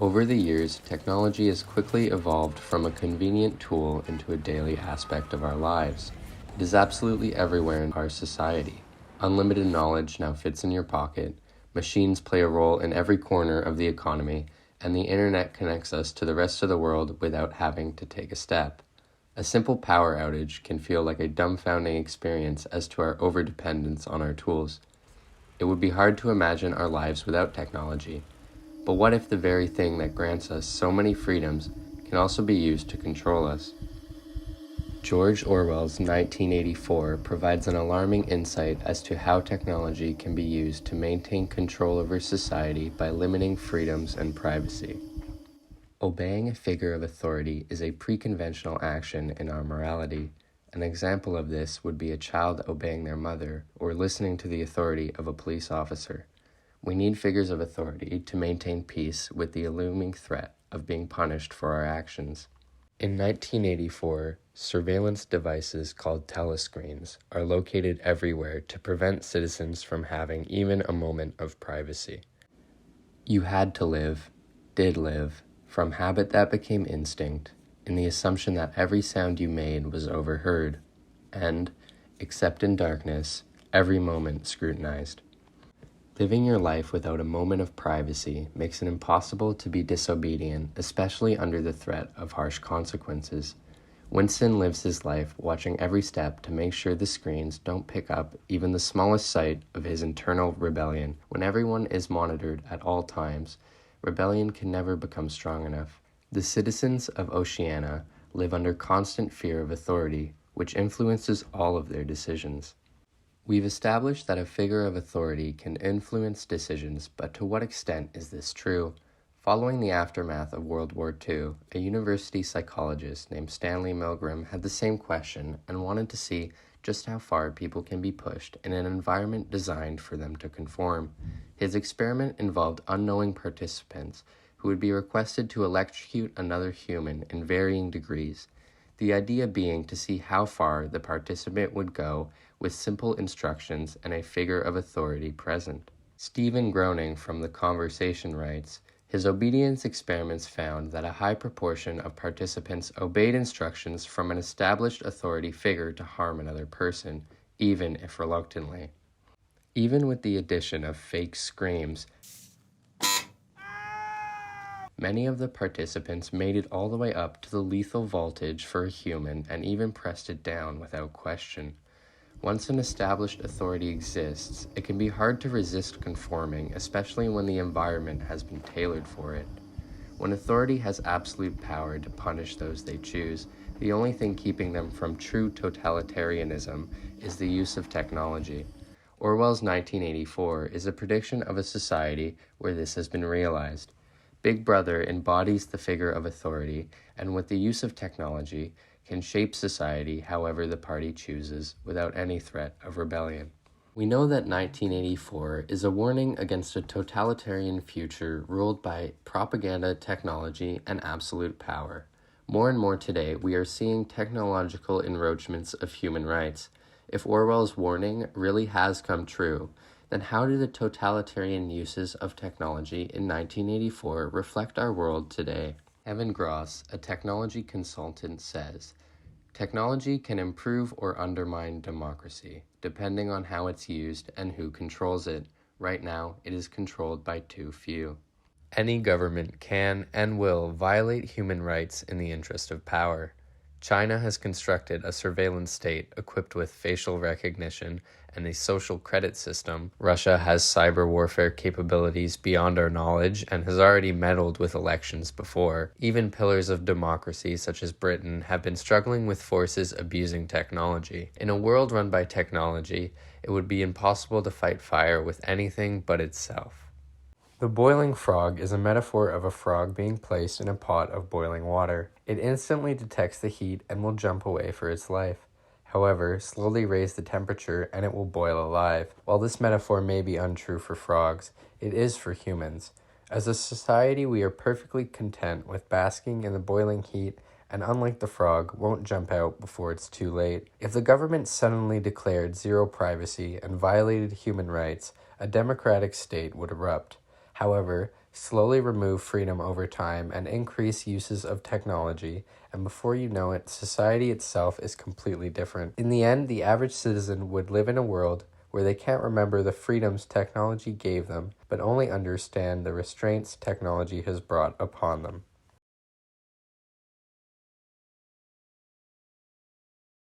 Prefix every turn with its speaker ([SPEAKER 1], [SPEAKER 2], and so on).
[SPEAKER 1] Over the years, technology has quickly evolved from a convenient tool into a daily aspect of our lives. It is absolutely everywhere in our society. Unlimited knowledge now fits in your pocket, machines play a role in every corner of the economy, and the internet connects us to the rest of the world without having to take a step. A simple power outage can feel like a dumbfounding experience as to our overdependence on our tools. It would be hard to imagine our lives without technology. But what if the very thing that grants us so many freedoms can also be used to control us? George Orwell's 1984 provides an alarming insight as to how technology can be used to maintain control over society by limiting freedoms and privacy. Obeying a figure of authority is a pre-conventional action in our morality. An example of this would be a child obeying their mother or listening to the authority of a police officer. We need figures of authority to maintain peace with the looming threat of being punished for our actions. In 1984, surveillance devices called telescreens are located everywhere to prevent citizens from having even a moment of privacy. You had to live, did live, from habit that became instinct, in the assumption that every sound you made was overheard, and, except in darkness, every moment scrutinized. Living your life without a moment of privacy makes it impossible to be disobedient, especially under the threat of harsh consequences. Winston lives his life watching every step to make sure the screens don't pick up even the smallest sight of his internal rebellion. When everyone is monitored at all times, rebellion can never become strong enough. The citizens of Oceania live under constant fear of authority, which influences all of their decisions. We've established that a figure of authority can influence decisions, but to what extent is this true? Following the aftermath of World War II, a university psychologist named Stanley Milgram had the same question and wanted to see just how far people can be pushed in an environment designed for them to conform. His experiment involved unknowing participants who would be requested to electrocute another human in varying degrees, the idea being to see how far the participant would go with simple instructions and a figure of authority present. Stephen Groening from The Conversation writes, his obedience experiments found that a high proportion of participants obeyed instructions from an established authority figure to harm another person, even if reluctantly. Even with the addition of fake screams, many of the participants made it all the way up to the lethal voltage for a human and even pressed it down without question. Once an established authority exists, it can be hard to resist conforming, especially when the environment has been tailored for it. When authority has absolute power to punish those they choose, the only thing keeping them from true totalitarianism is the use of technology. Orwell's 1984 is a prediction of a society where this has been realized. Big Brother embodies the figure of authority, and with the use of technology, can shape society however the party chooses without any threat of rebellion. We know that 1984 is a warning against a totalitarian future ruled by propaganda, technology, and absolute power. More and more today, we are seeing technological encroachments of human rights. If Orwell's warning really has come true, then how do the totalitarian uses of technology in 1984 reflect our world today? Evan Gross, a technology consultant, says, technology can improve or undermine democracy, depending on how it's used and who controls it. Right now, it is controlled by too few. Any government can and will violate human rights in the interest of power. China has constructed a surveillance state equipped with facial recognition and a social credit system. Russia has cyber warfare capabilities beyond our knowledge and has already meddled with elections before. Even pillars of democracy such as Britain have been struggling with forces abusing technology. In a world run by technology, it would be impossible to fight fire with anything but itself. The boiling frog is a metaphor of a frog being placed in a pot of boiling water. It instantly detects the heat and will jump away for its life. However, slowly raise the temperature and it will boil alive. While this metaphor may be untrue for frogs, it is for humans. As a society, we are perfectly content with basking in the boiling heat and, unlike the frog, won't jump out before it's too late. If the government suddenly declared zero privacy and violated human rights, a democratic state would erupt. However, Slowly remove freedom over time and increase uses of technology, and before you know it, society itself is completely different. In the end, the average citizen would live in a world where they can't remember the freedoms technology gave them, but only understand the restraints technology has brought upon them.